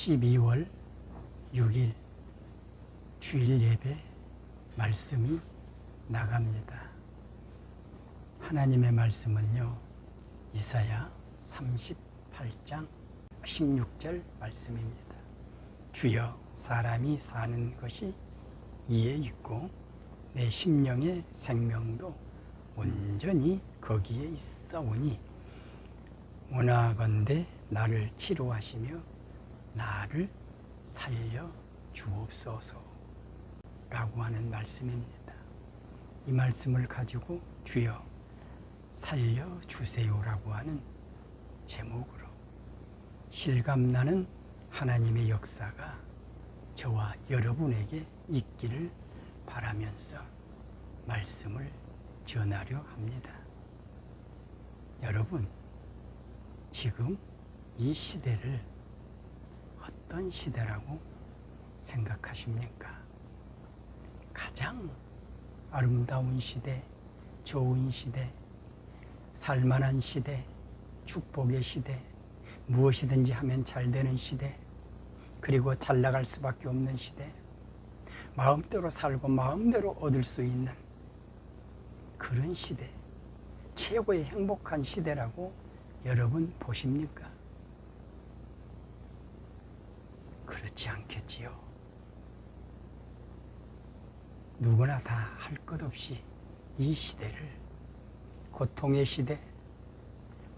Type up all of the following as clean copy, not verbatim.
12월 6일 주일 예배 말씀이 나갑니다. 하나님의 말씀은요, 이사야 38장 16절 말씀입니다. 주여, 사람이 사는 것이 이에 있고 내 심령의 생명도 온전히 거기에 있어오니 원하건대 나를 치료하시며 나를 살려 주옵소서 라고 하는 말씀입니다. 이 말씀을 가지고 주여 살려 주세요라고 하는 제목으로 실감나는 하나님의 역사가 저와 여러분에게 있기를 바라면서 말씀을 전하려 합니다. 여러분, 지금 이 시대를 어떤 시대라고 생각하십니까? 가장 아름다운 시대, 좋은 시대, 살만한 시대, 축복의 시대, 무엇이든지 하면 잘 되는 시대, 그리고 잘 나갈 수밖에 없는 시대, 마음대로 살고 마음대로 얻을 수 있는 그런 시대, 최고의 행복한 시대라고 여러분 보십니까? 그렇지 않겠지요. 누구나 다 할 것 없이 이 시대를 고통의 시대,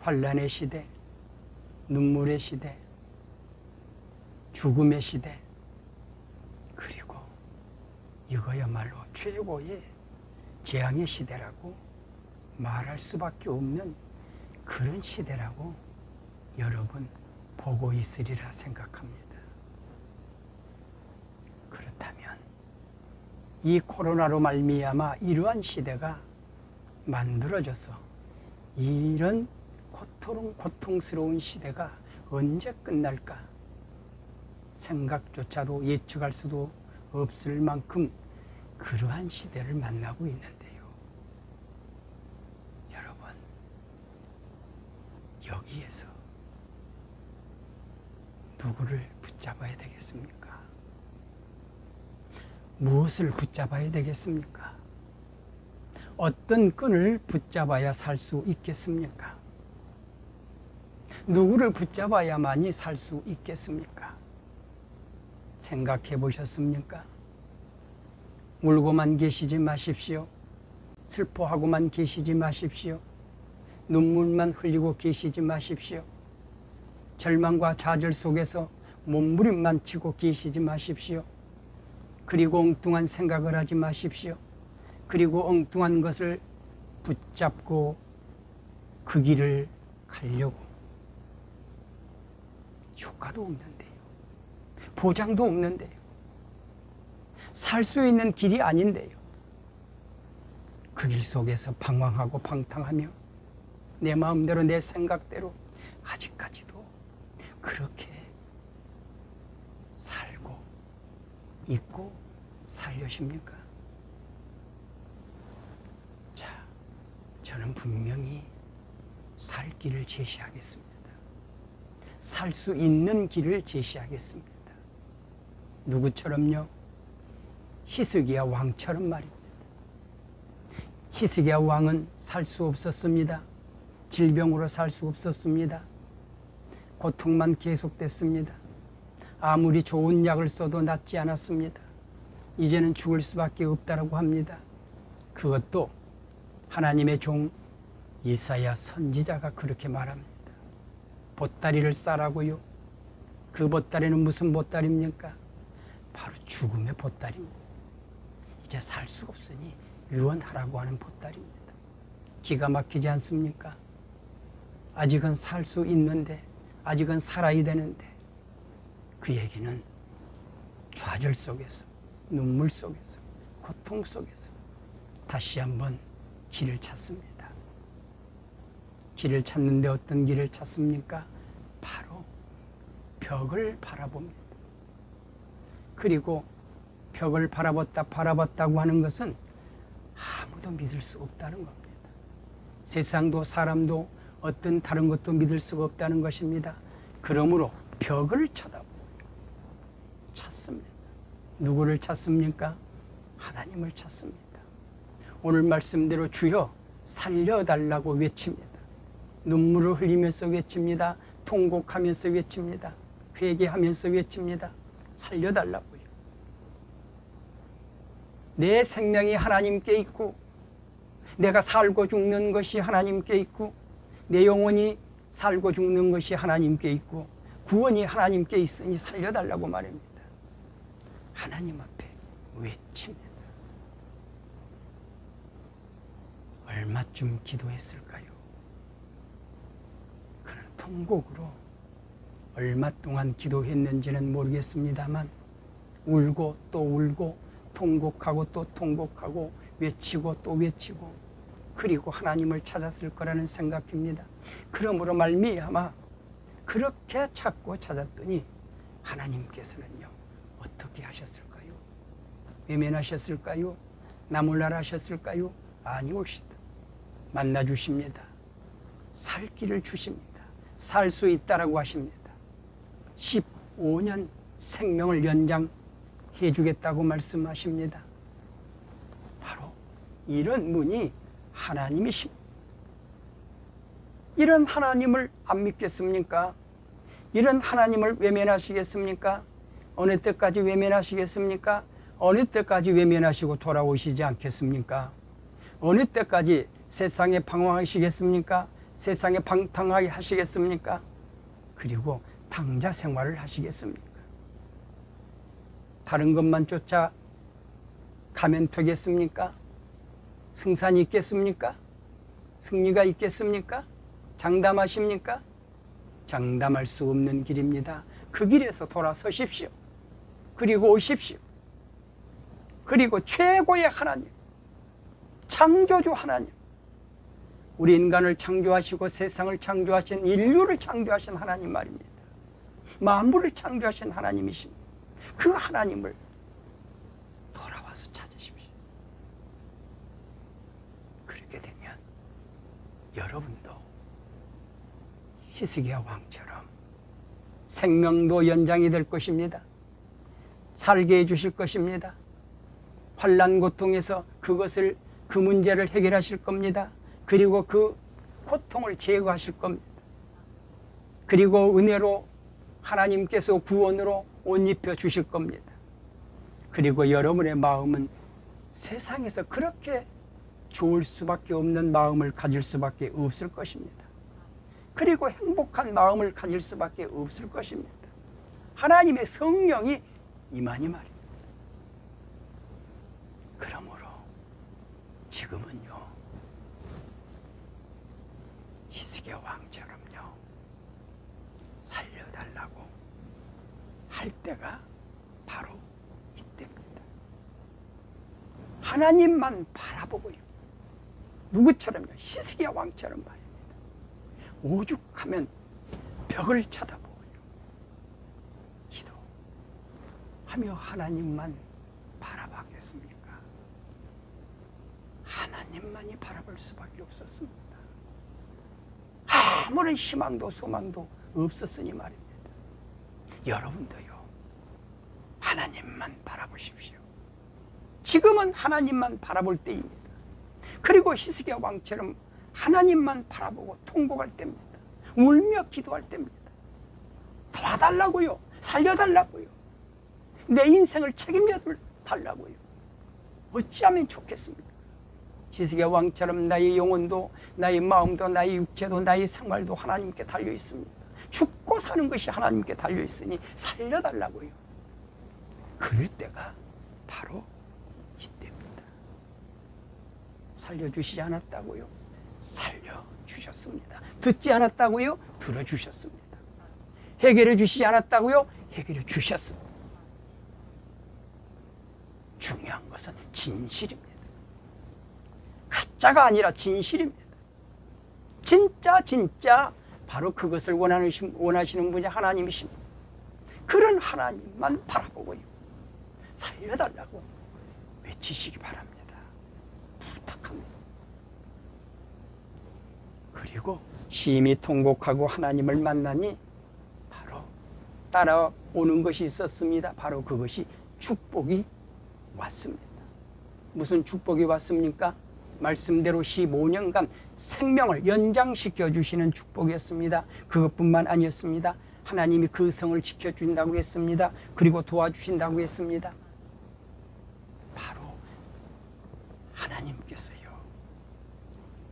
환난의 시대, 눈물의 시대, 죽음의 시대, 그리고 이거야말로 최고의 재앙의 시대라고 말할 수밖에 없는 그런 시대라고 여러분 보고 있으리라 생각합니다. 그렇다면 이 코로나로 말미암아 이러한 시대가 만들어져서 이런 고통스러운 시대가 언제 끝날까 생각조차도 예측할 수도 없을 만큼 그러한 시대를 만나고 있는데요. 여러분, 여기에서 누구를 붙잡아야 되겠습니까? 무엇을 붙잡아야 되겠습니까? 어떤 끈을 붙잡아야 살 수 있겠습니까? 누구를 붙잡아야만이 살 수 있겠습니까? 생각해 보셨습니까? 울고만 계시지 마십시오. 슬퍼하고만 계시지 마십시오. 눈물만 흘리고 계시지 마십시오. 절망과 좌절 속에서 몸부림만 치고 계시지 마십시오. 그리고 엉뚱한 생각을 하지 마십시오. 그리고 엉뚱한 것을 붙잡고 그 길을 가려고 효과도 없는데요. 보장도 없는데요. 살 수 있는 길이 아닌데요. 그 길 속에서 방황하고 방탕하며 내 마음대로 내 생각대로 아직까지도 그렇게 살고 있고 살려십니까? 자, 저는 분명히 살 길을 제시하겠습니다. 살 수 있는 길을 제시하겠습니다. 누구처럼요? 히스기야 왕처럼 말입니다. 히스기야 왕은 살 수 없었습니다. 질병으로 살 수 없었습니다. 고통만 계속됐습니다. 아무리 좋은 약을 써도 낫지 않았습니다. 이제는 죽을 수밖에 없다라고 합니다. 그것도 하나님의 종 이사야 선지자가 그렇게 말합니다. 보따리를 싸라고요. 그 보따리는 무슨 보따리입니까? 바로 죽음의 보따리입니다. 이제 살 수가 없으니 유언하라고 하는 보따리입니다. 기가 막히지 않습니까? 아직은 살 수 있는데, 아직은 살아야 되는데, 그 얘기는 좌절 속에서, 눈물 속에서, 고통 속에서 다시 한번 길을 찾습니다. 길을 찾는데 어떤 길을 찾습니까? 바로 벽을 바라봅니다. 그리고 벽을 바라봤다고 하는 것은 아무도 믿을 수 없다는 겁니다. 세상도 사람도 어떤 다른 것도 믿을 수가 없다는 것입니다. 그러므로 벽을 쳐다봅니다. 누구를 찾습니까? 하나님을 찾습니다. 오늘 말씀대로 주여 살려달라고 외칩니다. 눈물을 흘리면서 외칩니다. 통곡하면서 외칩니다. 회개하면서 외칩니다. 살려달라고요. 내 생명이 하나님께 있고 내가 살고 죽는 것이 하나님께 있고 내 영혼이 살고 죽는 것이 하나님께 있고 구원이 하나님께 있으니 살려달라고 말합니다. 하나님 앞에 외칩니다. 얼마쯤 기도했을까요? 그는 통곡으로 얼마 동안 기도했는지는 모르겠습니다만 울고 또 울고 통곡하고 또 통곡하고 외치고 또 외치고 그리고 하나님을 찾았을 거라는 생각입니다. 그러므로 말미암아 그렇게 찾고 찾았더니 하나님께서는요 어떻게 하셨을까요? 외면하셨을까요? 나몰라라 하셨을까요? 아니오시다. 만나 주십니다. 살 길을 주십니다. 살 수 있다라고 하십니다. 15년 생명을 연장해 주겠다고 말씀하십니다. 바로 이런 분이 하나님이십니다. 이런 하나님을 안 믿겠습니까? 이런 하나님을 외면하시겠습니까? 어느 때까지 외면하시겠습니까? 어느 때까지 외면하시고 돌아오시지 않겠습니까? 어느 때까지 세상에 방황하시겠습니까? 세상에 방탕하게 하시겠습니까? 그리고 당자 생활을 하시겠습니까? 다른 것만 쫓아 가면 되겠습니까? 승산이 있겠습니까? 승리가 있겠습니까? 장담하십니까? 장담할 수 없는 길입니다. 그 길에서 돌아서십시오. 그리고 오십시오. 그리고 최고의 하나님, 창조주 하나님, 우리 인간을 창조하시고 세상을 창조하신 인류를 창조하신 하나님 말입니다. 만물을 창조하신 하나님이십니다. 그 하나님을 돌아와서 찾으십시오. 그렇게 되면 여러분도 히스기야 왕처럼 생명도 연장이 될 것입니다. 살게 해주실 것입니다. 환난 고통에서 그 문제를 해결하실 겁니다. 그리고 그 고통을 제거하실 겁니다. 그리고 은혜로 하나님께서 구원으로 옷 입혀 주실 겁니다. 그리고 여러분의 마음은 세상에서 그렇게 좋을 수밖에 없는 마음을 가질 수밖에 없을 것입니다. 그리고 행복한 마음을 가질 수밖에 없을 것입니다. 하나님의 성령이 임하니 말입니다. 그러므로 지금은요, 히스기야 왕처럼요, 살려달라고 할 때가 바로 이때입니다. 하나님만 바라보고요, 누구처럼요? 히스기야 왕처럼 말입니다. 오죽하면 벽을 쳐다보고요, 기도하며 하나님만 바라봤겠습니까? 하나님만이 바라볼 수밖에 없었습니다. 아무런 희망도 소망도 없었으니 말입니다. 여러분도요, 하나님만 바라보십시오. 지금은 하나님만 바라볼 때입니다. 그리고 히스기야 왕처럼 하나님만 바라보고 통곡할 때입니다. 울며 기도할 때입니다. 도와달라고요. 살려달라고요. 내 인생을 책임져 달라고요. 어찌하면 좋겠습니까? 히스기야 왕처럼 나의 영혼도, 나의 마음도, 나의 육체도, 나의 생활도 하나님께 달려 있습니다. 죽고 사는 것이 하나님께 달려 있으니 살려달라고요. 그럴 때가 바로 이때입니다. 살려주시지 않았다고요? 살려주셨습니다. 듣지 않았다고요? 들어주셨습니다. 해결해 주시지 않았다고요? 해결해 주셨습니다. 중요한 것은 진실입니다. 가짜가 아니라 진실입니다. 진짜 바로 그것을 원하시는 분이 하나님이십니다. 그런 하나님만 바라보고요, 살려달라고 외치시기 바랍니다. 부탁합니다. 그리고 심히 통곡하고 하나님을 만나니 바로 따라오는 것이 있었습니다. 바로 그것이 축복이 왔습니다. 무슨 축복이 왔습니까? 말씀대로 15년간 생명을 연장시켜 주시는 축복이었습니다. 그것뿐만 아니었습니다. 하나님이 그 성을 지켜준다고 했습니다. 그리고 도와주신다고 했습니다. 바로 하나님께서요,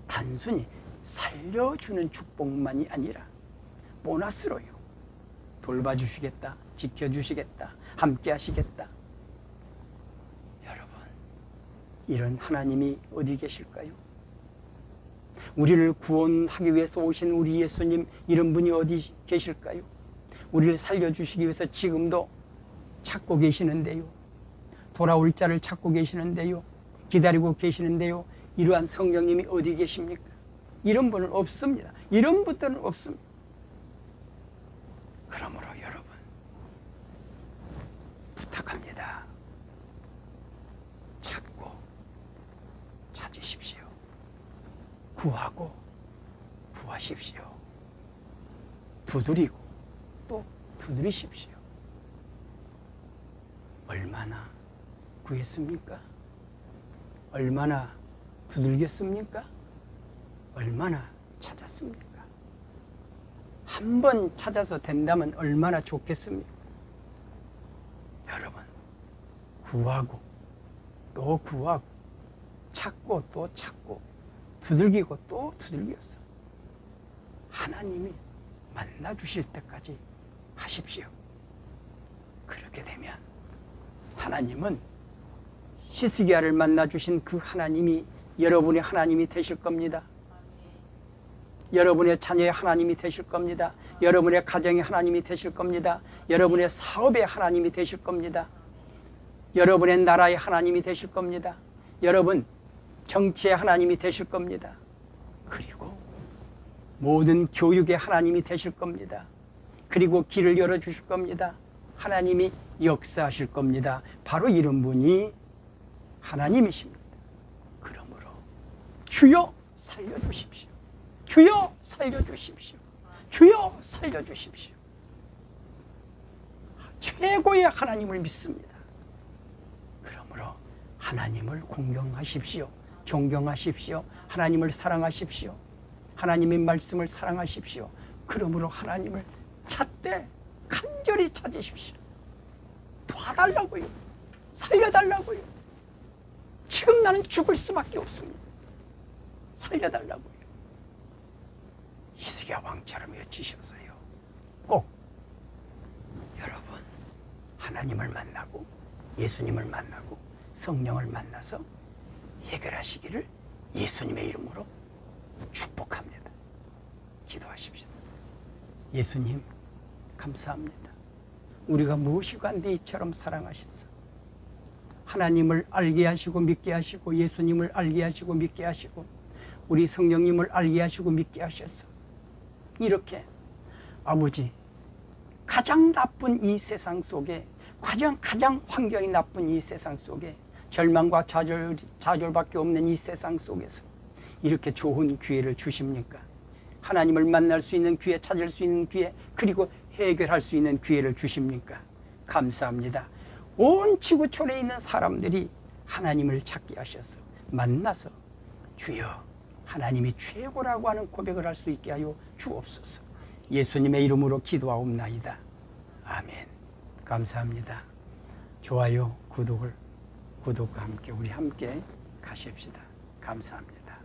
단순히 살려주는 축복만이 아니라 보너스로요, 돌봐주시겠다, 지켜주시겠다, 함께 하시겠다. 여러분, 이런 하나님이 어디 계실까요? 우리를 구원하기 위해서 오신 우리 예수님, 이런 분이 어디 계실까요? 우리를 살려주시기 위해서 지금도 찾고 계시는데요, 돌아올 자를 찾고 계시는데요, 기다리고 계시는데요, 이러한 성령님이 어디 계십니까? 이런 분은 없습니다. 이런 분들은 없습니다. 그러므로 여러분, 부탁합니다. 찾고 찾으십시오. 구하고 구하십시오. 두드리고 또 두드리십시오. 얼마나 구했습니까? 얼마나 두들겼습니까? 얼마나 찾았습니까? 한 번 찾아서 된다면 얼마나 좋겠습니까? 여러분, 구하고 또 구하고 찾고 또 찾고 두들기고 또 두들겨서 하나님이 만나 주실 때까지 하십시오. 그렇게 되면 하나님은 히스기야를 만나 주신 그 하나님이 여러분의 하나님이 되실 겁니다. 여러분의 자녀의 하나님이 되실 겁니다. 여러분의 가정의 하나님이 되실 겁니다. 여러분의 사업의 하나님이 되실 겁니다. 여러분의 나라의 하나님이 되실 겁니다. 여러분 정치의 하나님이 되실 겁니다. 그리고 모든 교육의 하나님이 되실 겁니다. 그리고 길을 열어주실 겁니다. 하나님이 역사하실 겁니다. 바로 이런 분이 하나님이십니다. 그러므로 주여 살려주십시오. 주여 살려주십시오. 주여 살려주십시오. 최고의 하나님을 믿습니다. 그러므로 하나님을 공경하십시오. 존경하십시오. 하나님을 사랑하십시오. 하나님의 말씀을 사랑하십시오. 그러므로 하나님을 찾되 간절히 찾으십시오. 도와달라고요. 살려달라고요. 지금 나는 죽을 수밖에 없습니다. 살려달라고요. 히스기야 왕처럼 외치셨어요. 꼭 여러분 하나님을 만나고 예수님을 만나고 성령을 만나서 해결하시기를 예수님의 이름으로 축복합니다. 기도하십시오. 예수님 감사합니다. 우리가 무엇이 간데 이처럼 사랑하셨어. 하나님을 알게 하시고 믿게 하시고 예수님을 알게 하시고 믿게 하시고 우리 성령님을 알게 하시고 믿게 하셨어. 이렇게 아버지 가장 나쁜 이 세상 속에 가장 환경이 나쁜 이 세상 속에 절망과 좌절밖에 없는 이 세상 속에서 이렇게 좋은 기회를 주십니까? 하나님을 만날 수 있는 기회, 찾을 수 있는 기회, 그리고 해결할 수 있는 기회를 주십니까? 감사합니다. 온 지구촌에 있는 사람들이 하나님을 찾게 하셔서 만나서 주여 하나님이 최고라고 하는 고백을 할 수 있게 하여 주옵소서. 예수님의 이름으로 기도하옵나이다. 아멘. 감사합니다. 좋아요, 구독과 함께 우리 함께 가십시다. 감사합니다.